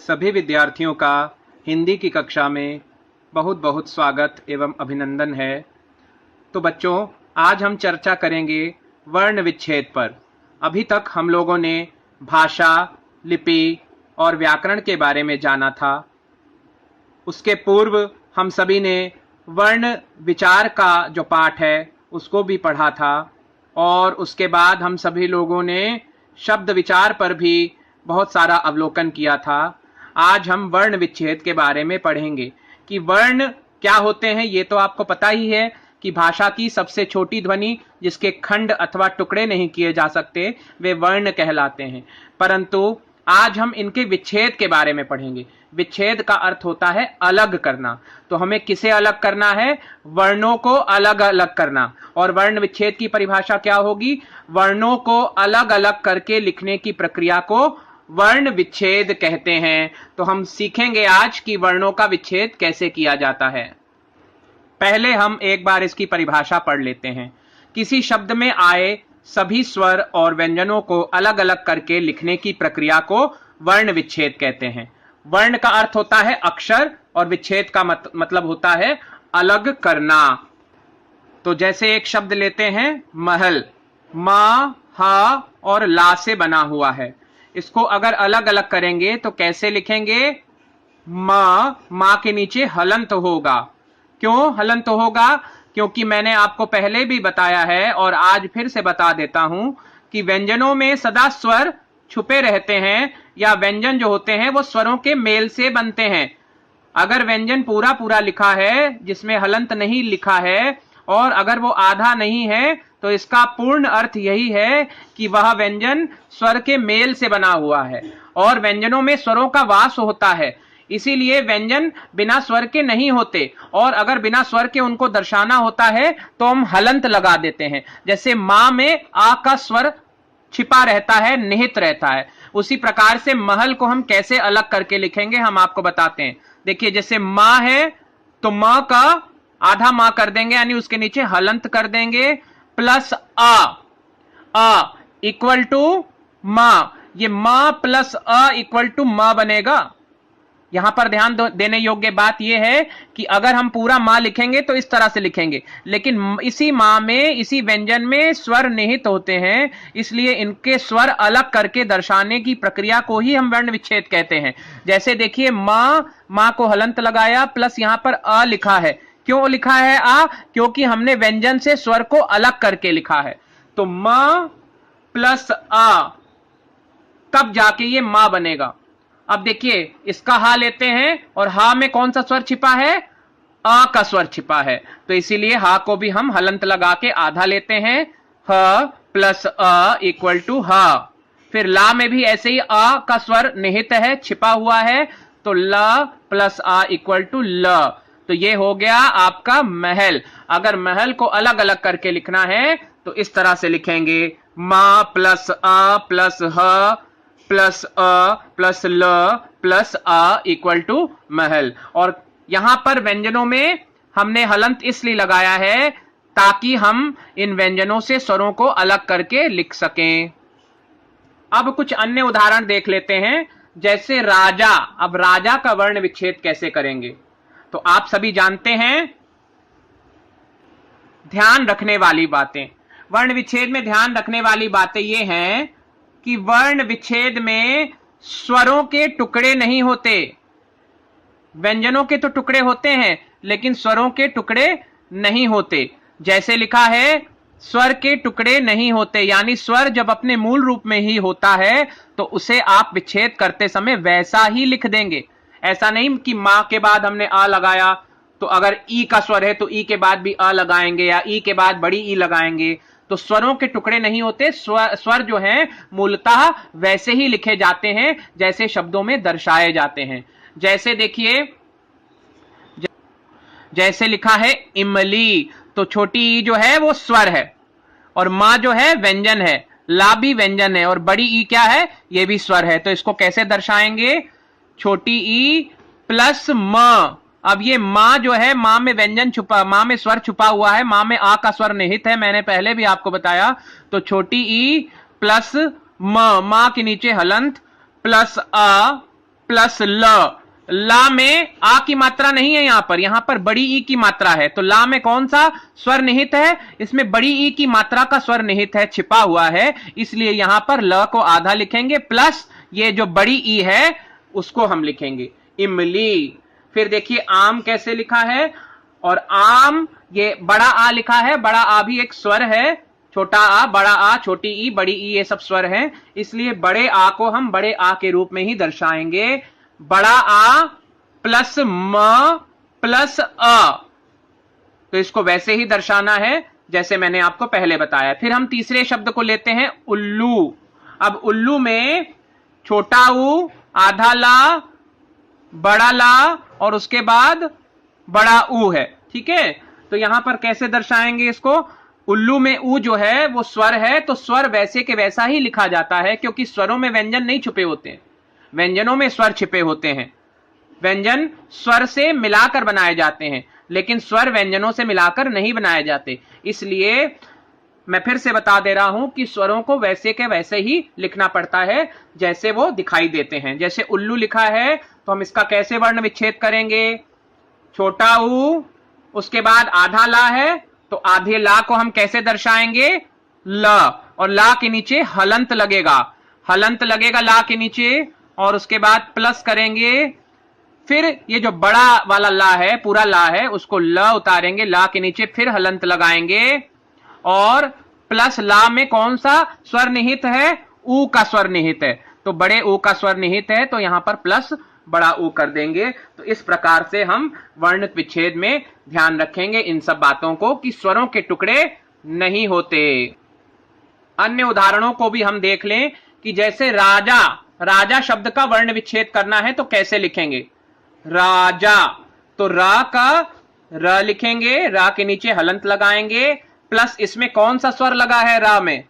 सभी विद्यार्थियों का हिंदी की कक्षा में बहुत बहुत स्वागत एवं अभिनंदन है। तो बच्चों, आज हम चर्चा करेंगे वर्ण विच्छेद पर। अभी तक हम लोगों ने भाषा, लिपि और व्याकरण के बारे में जाना था। उसके पूर्व हम सभी ने वर्ण विचार का जो पाठ है उसको भी पढ़ा था, और उसके बाद हम सभी लोगों ने शब्द विचार पर भी बहुत सारा अवलोकन किया था। आज हम वर्ण विच्छेद के बारे में पढ़ेंगे कि वर्ण क्या होते हैं। ये तो आपको पता ही है कि भाषा की सबसे छोटी ध्वनि जिसके खंड अथवा टुकड़े नहीं किए जा सकते वे वर्ण कहलाते हैं। परंतु आज हम इनके विच्छेद के बारे में पढ़ेंगे। विच्छेद का अर्थ होता है अलग करना। तो हमें किसे अलग करना है? वर्णों को अलग अलग करना। और वर्ण विच्छेद की परिभाषा क्या होगी? वर्णों को अलग अलग करके लिखने की प्रक्रिया को वर्ण विच्छेद कहते हैं। तो हम सीखेंगे आज कि वर्णों का विच्छेद कैसे किया जाता है। पहले हम एक बार इसकी परिभाषा पढ़ लेते हैं। किसी शब्द में आए सभी स्वर और व्यंजनों को अलग अलग करके लिखने की प्रक्रिया को वर्ण विच्छेद कहते हैं। वर्ण का अर्थ होता है अक्षर और विच्छेद का मतलब होता है अलग करना। तो जैसे एक शब्द लेते हैं महल, मा, हा और ला से बना हुआ है। इसको अगर अलग अलग करेंगे तो कैसे लिखेंगे? मां के नीचे हलंत होगा। क्यों हलंत होगा? क्योंकि मैंने आपको पहले भी बताया है और आज फिर से बता देता हूं कि व्यंजनों में सदा स्वर छुपे रहते हैं, या व्यंजन जो होते हैं वो स्वरों के मेल से बनते हैं। अगर व्यंजन पूरा पूरा लिखा है जिसमें हलंत नहीं लिखा है, और अगर वो आधा नहीं है, तो इसका पूर्ण अर्थ यही है कि वह व्यंजन स्वर के मेल से बना हुआ है। और व्यंजनों में स्वरों का वास होता है, इसीलिए व्यंजन बिना स्वर के नहीं होते। और अगर बिना स्वर के उनको दर्शाना होता है तो हम हलंत लगा देते हैं। जैसे मां में आ का स्वर छिपा रहता है, निहित रहता है। उसी प्रकार से महल को हम कैसे अलग करके लिखेंगे हम आपको बताते हैं। देखिए, जैसे मां है तो मां का आधा मां कर देंगे, यानी उसके नीचे हलंत कर देंगे, प्लस आ इक्वल टू मां। ये मां प्लस अ इक्वल टू मां बनेगा। यहां पर ध्यान देने योग्य बात यह है कि अगर हम पूरा मां लिखेंगे तो इस तरह से लिखेंगे, लेकिन इसी मां में, इसी व्यंजन में स्वर निहित होते हैं, इसलिए इनके स्वर अलग करके दर्शाने की प्रक्रिया को ही हम वर्ण विच्छेद कहते हैं। जैसे देखिए, मां को हलंत लगाया, प्लस यहां पर अ लिखा है। क्यों लिखा है आ? क्योंकि हमने व्यंजन से स्वर को अलग करके लिखा है। तो मां प्लस आ, तब जाके ये मां बनेगा। अब देखिए, इसका हा लेते हैं, और हा में कौन सा स्वर छिपा है? आ का स्वर छिपा है। तो इसीलिए हा को भी हम हलंत लगा के आधा लेते हैं, ह प्लस अ इक्वल टू हा। फिर ला में भी ऐसे ही आ का स्वर निहित है, छिपा हुआ है, तो ल प्लस आ इक्वल टू ल। तो ये हो गया आपका महल। अगर महल को अलग अलग करके लिखना है तो इस तरह से लिखेंगे, मा प्लस आ प्लस ह प्लस अ प्लस ल प्लस आ इक्वल टू महल। और यहां पर व्यंजनों में हमने हलंत इसलिए लगाया है ताकि हम इन व्यंजनों से स्वरों को अलग करके लिख सकें। अब कुछ अन्य उदाहरण देख लेते हैं, जैसे राजा। अब राजा का वर्ण विच्छेद कैसे करेंगे? तो आप सभी जानते हैं, ध्यान रखने वाली बातें, वर्ण विच्छेद में ध्यान रखने वाली बातें ये हैं कि वर्ण विच्छेद में स्वरों के टुकड़े नहीं होते। व्यंजनों के तो टुकड़े होते हैं, लेकिन स्वरों के टुकड़े नहीं होते। जैसे लिखा है, स्वर के टुकड़े नहीं होते, यानी स्वर जब अपने मूल रूप में ही होता है तो उसे आप विच्छेद करते समय वैसा ही लिख देंगे। ऐसा नहीं कि मां के बाद हमने आ लगाया तो अगर ई का स्वर है तो ई के बाद भी अ लगाएंगे, या ई के बाद बड़ी ई लगाएंगे। तो स्वरों के टुकड़े नहीं होते। स्वर जो हैं मूलतः वैसे ही लिखे जाते हैं जैसे शब्दों में दर्शाए जाते हैं। जैसे देखिए, जैसे लिखा है इमली, तो छोटी ई जो है वो स्वर है, और मां जो है व्यंजन है, ला भी व्यंजन है, और बड़ी ई क्या है? ये भी स्वर है। तो इसको कैसे दर्शाएंगे? छोटी ई प्लस म। अब ये मां जो है, मां में व्यंजन छुपा, मां में स्वर छुपा हुआ है, मां में आ का स्वर निहित है, मैंने पहले भी आपको बताया। तो छोटी ई प्लस म, मां के नीचे हलंत, प्लस आ प्लस ल। ला में आ की मात्रा नहीं है, यहां पर बड़ी ई की मात्रा है। तो ला में कौन सा स्वर निहित है? इसमें बड़ी ई की मात्रा का स्वर निहित है, छिपा हुआ है, इसलिए यहां पर ल को आधा लिखेंगे, प्लस ये जो बड़ी ई है उसको हम लिखेंगे इमली। फिर देखिए आम कैसे लिखा है, और आम ये बड़ा आ लिखा है, बड़ा आ भी एक स्वर है, छोटा आ, बड़ा आ, छोटी ई, बड़ी ई, ये सब स्वर हैं, इसलिए बड़े आ को हम बड़े आ के रूप में ही दर्शाएंगे। बड़ा आ प्लस म प्लस अ, तो इसको वैसे ही दर्शाना है जैसे मैंने आपको पहले बताया। फिर हम तीसरे शब्द को लेते हैं उल्लू। अब उल्लू में छोटा ऊ, आधा ला, बड़ा ला और उसके बाद बड़ा ऊ है, ठीक है। तो यहां पर कैसे दर्शाएंगे इसको? उल्लू में ऊ जो है वो स्वर है, तो स्वर वैसे के वैसा ही लिखा जाता है, क्योंकि स्वरों में व्यंजन नहीं छुपे होते हैं, व्यंजनों में स्वर छिपे होते हैं। व्यंजन स्वर से मिलाकर बनाए जाते हैं, लेकिन स्वर व्यंजनों से मिलाकर नहीं बनाए जाते। इसलिए मैं फिर से बता दे रहा हूं कि स्वरों को वैसे के वैसे ही लिखना पड़ता है जैसे वो दिखाई देते हैं। जैसे उल्लू लिखा है तो हम इसका कैसे वर्ण विच्छेद करेंगे? छोटा ऊ, उसके बाद आधा ला है, तो आधे ला को हम कैसे दर्शाएंगे? ल, और ला के नीचे हलंत लगेगा, हलंत लगेगा ला के नीचे, और उसके बाद प्लस करेंगे। फिर ये जो बड़ा वाला ला है, पूरा ला है, उसको ल उतारेंगे, ला के नीचे फिर हलंत लगाएंगे, और प्लस ला में कौन सा स्वर निहित है? ऊ का स्वर निहित है, तो बड़े ऊ का स्वर निहित है, तो यहां पर प्लस बड़ा ऊ कर देंगे। तो इस प्रकार से हम वर्ण विच्छेद में ध्यान रखेंगे इन सब बातों को कि स्वरों के टुकड़े नहीं होते। अन्य उदाहरणों को भी हम देख लें कि जैसे राजा, राजा शब्द का वर्ण विच्छेद करना है तो कैसे लिखेंगे? राजा, तो रा का र लिखेंगे, रा के नीचे हलंत लगाएंगे, प्लस इसमें कौन सा स्वर लगा है? रा में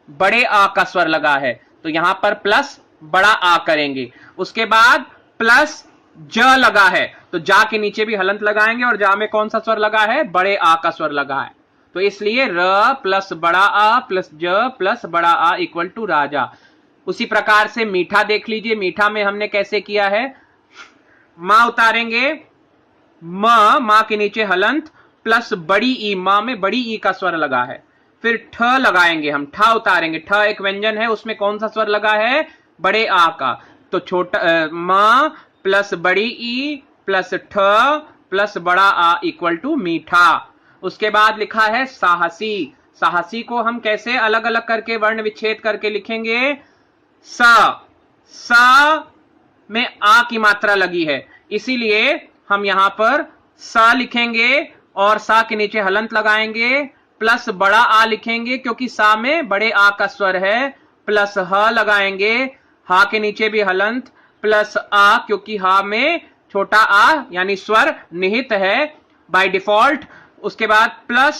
बड़े आ का स्वर लगा है, तो यहां पर प्लस बड़ा आ करेंगे। उसके बाद प्लस ज लगा है, तो जा के नीचे भी हलंत लगाएंगे, और जा में कौन सा स्वर लगा है? बड़े आ का स्वर लगा है, तो इसलिए र प्लस बड़ा आ प्लस ज प्लस बड़ा आ इक्वल टू राजा। उसी प्रकार से मीठा देख लीजिए, मीठा में हमने कैसे किया है? मां उतारेंगे, मां के नीचे हलंत, प्लस बड़ी ई, मां में बड़ी ई का स्वर लगा है, फिर ठ लगाएंगे, हम ठा उतारेंगे, ठ एक व्यंजन है, उसमें कौन सा स्वर लगा है? बड़े आ का, तो छोटा मां प्लस बड़ी ई प्लस ठ प्लस बड़ा आ इक्वल टू मीठा। उसके बाद लिखा है साहसी। साहसी को हम कैसे अलग अलग करके वर्ण विच्छेद करके लिखेंगे? सा में आ की मात्रा लगी है, इसीलिए हम यहां पर सा लिखेंगे, और सा के नीचे हलंत लगाएंगे, प्लस बड़ा आ लिखेंगे क्योंकि सा में बड़े आ का स्वर है, प्लस ह लगाएंगे, हा के नीचे भी हलंत, प्लस आ क्योंकि हा में छोटा आ यानी स्वर निहित है बाय डिफॉल्ट। उसके बाद प्लस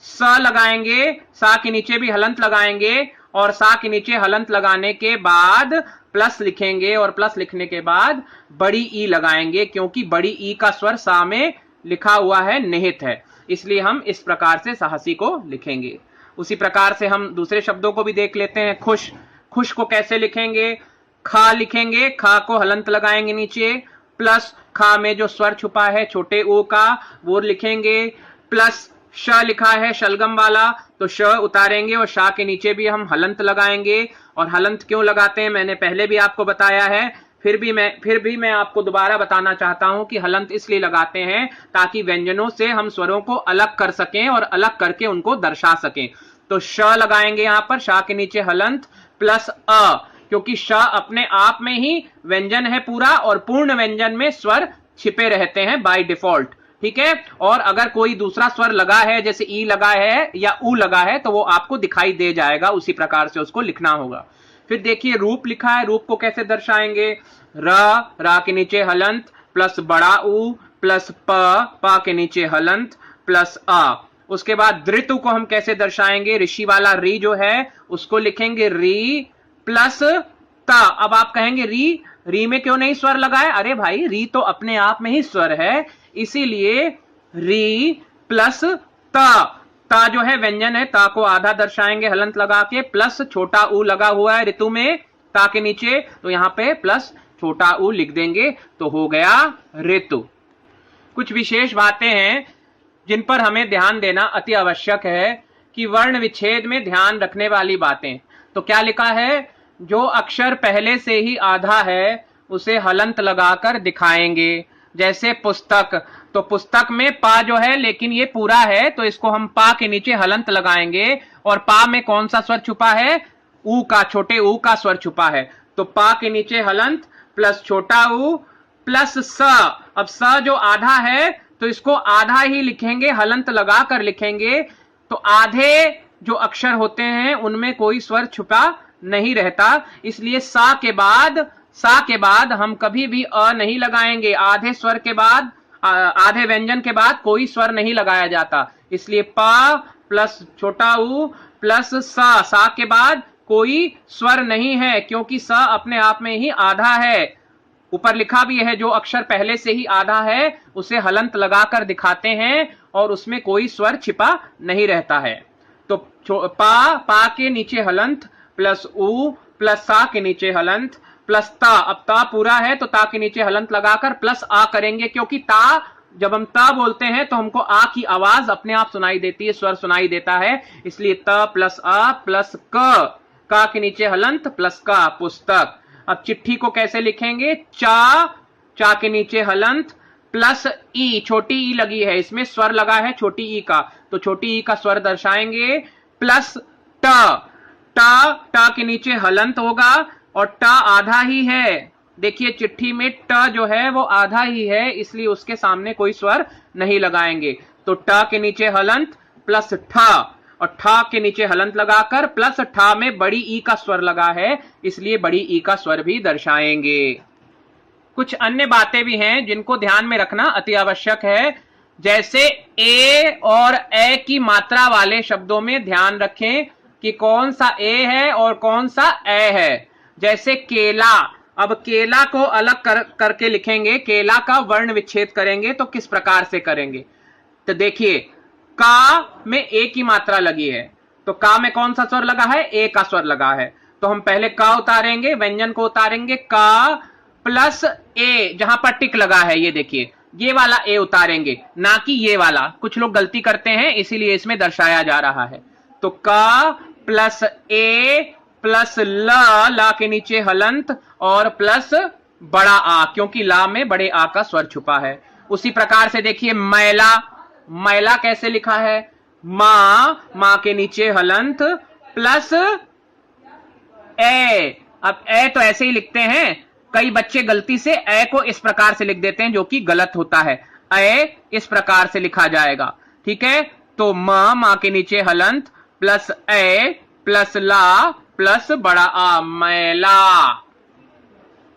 स लगाएंगे, सा के नीचे भी हलंत लगाएंगे, और सा के नीचे हलंत लगाने के बाद प्लस लिखेंगे, और प्लस लिखने के बाद बड़ी ई लगाएंगे क्योंकि बड़ी ई का स्वर सा में लिखा हुआ है, निहित है, इसलिए हम इस प्रकार से साहसी को लिखेंगे। उसी प्रकार से हम दूसरे शब्दों को भी देख लेते हैं। खुश, खुश को कैसे लिखेंगे? खा लिखेंगे, खा को हलंत लगाएंगे नीचे, प्लस खा में जो स्वर छुपा है छोटे ओ का वो लिखेंगे, प्लस श लिखा है शलगम वाला, तो श उतारेंगे और शा के नीचे भी हम हलंत लगाएंगे। और हलंत क्यों लगाते हैं मैंने पहले भी आपको बताया है, फिर भी मैं आपको दोबारा बताना चाहता हूं कि हलंत इसलिए लगाते हैं ताकि व्यंजनों से हम स्वरों को अलग कर सकें और अलग करके उनको दर्शा सकें। तो श लगाएंगे यहां पर, शा के नीचे हलंत, प्लस अ, क्योंकि श अपने आप में ही व्यंजन है पूरा, और पूर्ण व्यंजन में स्वर छिपे रहते हैं बाय डिफॉल्ट, ठीक है। और अगर कोई दूसरा स्वर लगा है, जैसे ई लगा है या ऊ लगा है, तो वो आपको दिखाई दे जाएगा, उसी प्रकार से उसको लिखना होगा। फिर देखिए रूप लिखा है, रूप को कैसे दर्शाएंगे? रा के नीचे हलंत, प्लस बड़ा ऊ, प्लस प के नीचे हलंत, प्लस आ। उसके बाद दृतु को हम कैसे दर्शाएंगे? ऋषि वाला री जो है उसको लिखेंगे री प्लस ता। अब आप कहेंगे री में क्यों नहीं स्वर लगाए? अरे भाई री तो अपने आप में ही स्वर है, इसीलिए री प्लस ता जो है व्यंजन है, ता को आधा दर्शाएंगे हलंत लगा के, प्लस छोटा ऊ लगा हुआ है ऋतु में ता के नीचे, तो यहां पे प्लस छोटा ऊ लिख देंगे तो हो गया ऋतु। कुछ विशेष बातें हैं जिन पर हमें ध्यान देना अति आवश्यक है कि वर्ण विच्छेद में ध्यान रखने वाली बातें। तो क्या लिखा है, जो अक्षर पहले से ही आधा है उसे हलंत लगाकर दिखाएंगे। जैसे पुस्तक, तो पुस्तक में पा जो है लेकिन ये पूरा है तो इसको हम पा के नीचे हलंत लगाएंगे। और पा में कौन सा स्वर छुपा है, ऊ का, छोटे ऊ का स्वर छुपा है। तो पा के नीचे हलंत प्लस छोटा ऊ प्लस स। अब स जो आधा है तो इसको आधा ही लिखेंगे, हलंत लगाकर लिखेंगे। तो आधे जो अक्षर होते हैं उनमें कोई स्वर छुपा नहीं रहता, इसलिए सा के बाद हम कभी भी अ नहीं लगाएंगे। आधे स्वर के बाद, आधे व्यंजन के बाद कोई स्वर नहीं लगाया जाता, इसलिए पा प्लस छोटा ऊ प्लस सा के बाद कोई स्वर नहीं है क्योंकि स अपने आप में ही आधा है। ऊपर लिखा भी है जो अक्षर पहले से ही आधा है उसे हलंत लगाकर दिखाते हैं और उसमें कोई स्वर छिपा नहीं रहता है। तो पा के नीचे हलंत प्लस ऊ प्लस सा के नीचे हलंत प्लस ता। अब ता पूरा है तो ता के नीचे हलंत लगाकर प्लस आ करेंगे, क्योंकि ता जब हम ता बोलते हैं तो हमको आ की आवाज अपने आप सुनाई देती है, स्वर सुनाई देता है, इसलिए त प्लस आ प्लस का के नीचे हलंत प्लस का, पुस्तक। अब चिट्ठी को कैसे लिखेंगे, चा के नीचे हलंत प्लस ई, छोटी ई लगी है, इसमें स्वर लगा है छोटी ई का, तो छोटी ई का स्वर दर्शाएंगे प्लस टा के नीचे हलंत होगा और टा आधा ही है। देखिए चिट्ठी में ट जो है वो आधा ही है, इसलिए उसके सामने कोई स्वर नहीं लगाएंगे। तो ट के नीचे हलंत प्लस ठा और ठा के नीचे हलंत लगाकर प्लस ठा में बड़ी ई का स्वर लगा है, इसलिए बड़ी ई का स्वर भी दर्शाएंगे। कुछ अन्य बातें भी हैं जिनको ध्यान में रखना अति आवश्यक है। जैसे ए और ए की मात्रा वाले शब्दों में ध्यान रखें कि कौन सा ए है और कौन सा ए है। जैसे केला, अब केला को अलग करके लिखेंगे, केला का वर्ण विच्छेद करेंगे तो किस प्रकार से करेंगे, तो देखिए का में ए की मात्रा लगी है, तो का में कौन सा स्वर लगा है, ए का स्वर लगा है, तो हम पहले का उतारेंगे, व्यंजन को उतारेंगे, का प्लस ए, जहां पर टिक लगा है ये देखिए ये वाला ए उतारेंगे, ना कि ये वाला। कुछ लोग गलती करते हैं इसीलिए इसमें दर्शाया जा रहा है। तो का प्लस ए प्लस ला के नीचे हलंत और प्लस बड़ा आ, क्योंकि ला में बड़े आ का स्वर छुपा है। उसी प्रकार से देखिए मैला कैसे लिखा है, मां के नीचे हलंत प्लस ए। अब ए तो ऐसे ही लिखते हैं, कई बच्चे गलती से ए को इस प्रकार से लिख देते हैं जो कि गलत होता है। ए इस प्रकार से लिखा जाएगा, ठीक है। तो मां के नीचे हलंत प्लस ए प्लस ला प्लस बड़ा आ, मैला।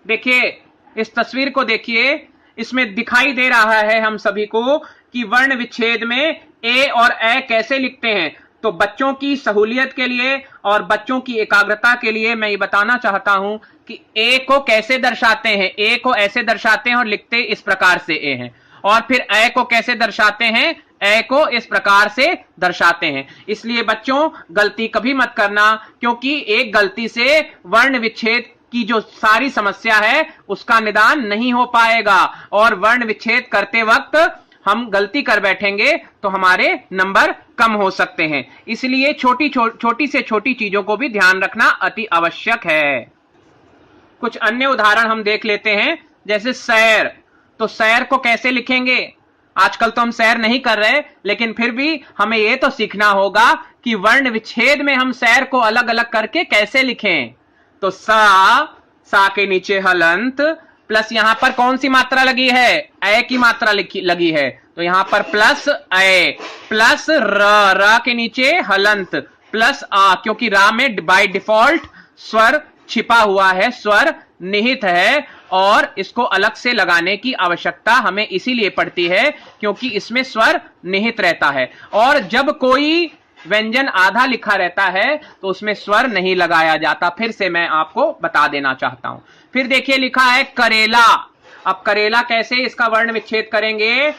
देखिए इस तस्वीर को देखिए, इसमें दिखाई दे रहा है हम सभी को कि वर्ण विच्छेद में ए और ए कैसे लिखते हैं। तो बच्चों की सहूलियत के लिए और बच्चों की एकाग्रता के लिए मैं ये बताना चाहता हूं कि ए को कैसे दर्शाते हैं। ए को ऐसे दर्शाते हैं और लिखते इस प्रकार से ए हैं, और फिर ए को कैसे दर्शाते हैं, ए को इस प्रकार से दर्शाते हैं। इसलिए बच्चों गलती कभी मत करना, क्योंकि एक गलती से वर्ण विच्छेद की जो सारी समस्या है उसका निदान नहीं हो पाएगा, और वर्ण विच्छेद करते वक्त हम गलती कर बैठेंगे तो हमारे नंबर कम हो सकते हैं। इसलिए छोटी से छोटी चीजों को भी ध्यान रखना अति आवश्यक है। कुछ अन्य उदाहरण हम देख लेते हैं, जैसे सैर। तो सैर को कैसे लिखेंगे, आजकल तो हम सैर नहीं कर रहे, लेकिन फिर भी हमें यह तो सीखना होगा कि वर्ण विच्छेद में हम सैर को अलग अलग करके कैसे लिखें। तो सा के नीचे हलंत प्लस यहां पर कौन सी मात्रा लगी है, ए की मात्रा लगी है, तो यहां पर प्लस ए प्लस र के नीचे हलंत प्लस आ, क्योंकि रा में बाय डिफॉल्ट स्वर छिपा हुआ है, स्वर निहित है, और इसको अलग से लगाने की आवश्यकता हमें इसीलिए पड़ती है क्योंकि इसमें स्वर निहित रहता है। और जब कोई व्यंजन आधा लिखा रहता है तो उसमें स्वर नहीं लगाया जाता। फिर से मैं आपको बता देना चाहता हूं। फिर देखिए लिखा है करेला। अब करेला कैसे इसका वर्ण विच्छेद करेंगे,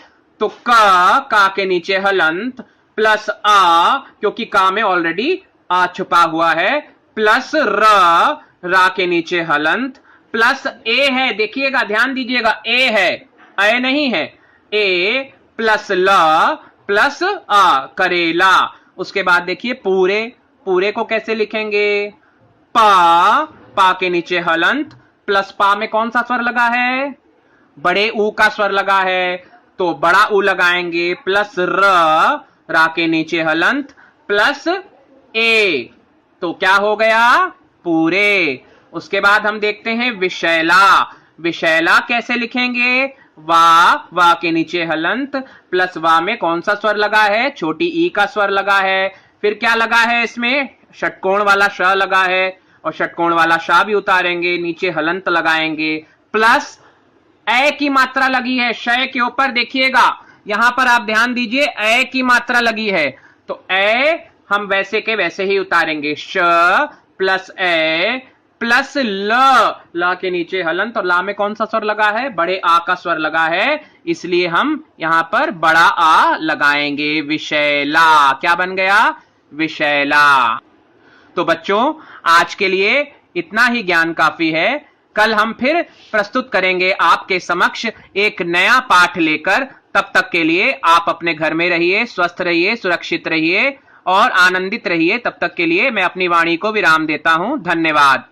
तो का के नीचे हलंत प्लस आ, क्योंकि का में ऑलरेडी आ छुपा हुआ है, प्लस रा के नीचे हलंत प्लस ए है, देखिएगा ध्यान दीजिएगा, ए है, ए नहीं है, ए प्लस ल प्लस आ, करेला। उसके बाद देखिए पूरे, पूरे को कैसे लिखेंगे, पा, पा के नीचे हलंत, प्लस पा में कौन सा स्वर लगा है, बड़े ऊ का स्वर लगा है, तो बड़ा ऊ लगाएंगे, प्लस र, रा के नीचे हलंत, प्लस ए, तो क्या हो गया, पूरे। उसके बाद हम देखते हैं विशैला। विशैला कैसे लिखेंगे, वा के नीचे हलंत, प्लस वा में कौन सा स्वर लगा है, छोटी ई का स्वर लगा है, फिर क्या लगा है इसमें, षटकोण वाला श लगा है, और षटकोण वाला शा भी उतारेंगे, नीचे हलंत लगाएंगे, प्लस ए की मात्रा लगी है शय के ऊपर, देखिएगा यहां पर आप ध्यान दीजिए, ए की मात्रा लगी है, तो ए हम वैसे के वैसे ही उतारेंगे, श प्लस ए प्लस ल के नीचे हलंत, और ला में कौन सा स्वर लगा है, बड़े आ का स्वर लगा है, इसलिए हम यहां पर बड़ा आ लगाएंगे, विशैला। क्या बन गया, विशैला। तो बच्चों आज के लिए इतना ही ज्ञान काफी है। कल हम फिर प्रस्तुत करेंगे आपके समक्ष एक नया पाठ लेकर। तब तक के लिए आप अपने घर में रहिए, स्वस्थ रहिए, सुरक्षित रहिए और आनंदित रहिए। तब तक के लिए मैं अपनी वाणी को विराम देता हूं। धन्यवाद।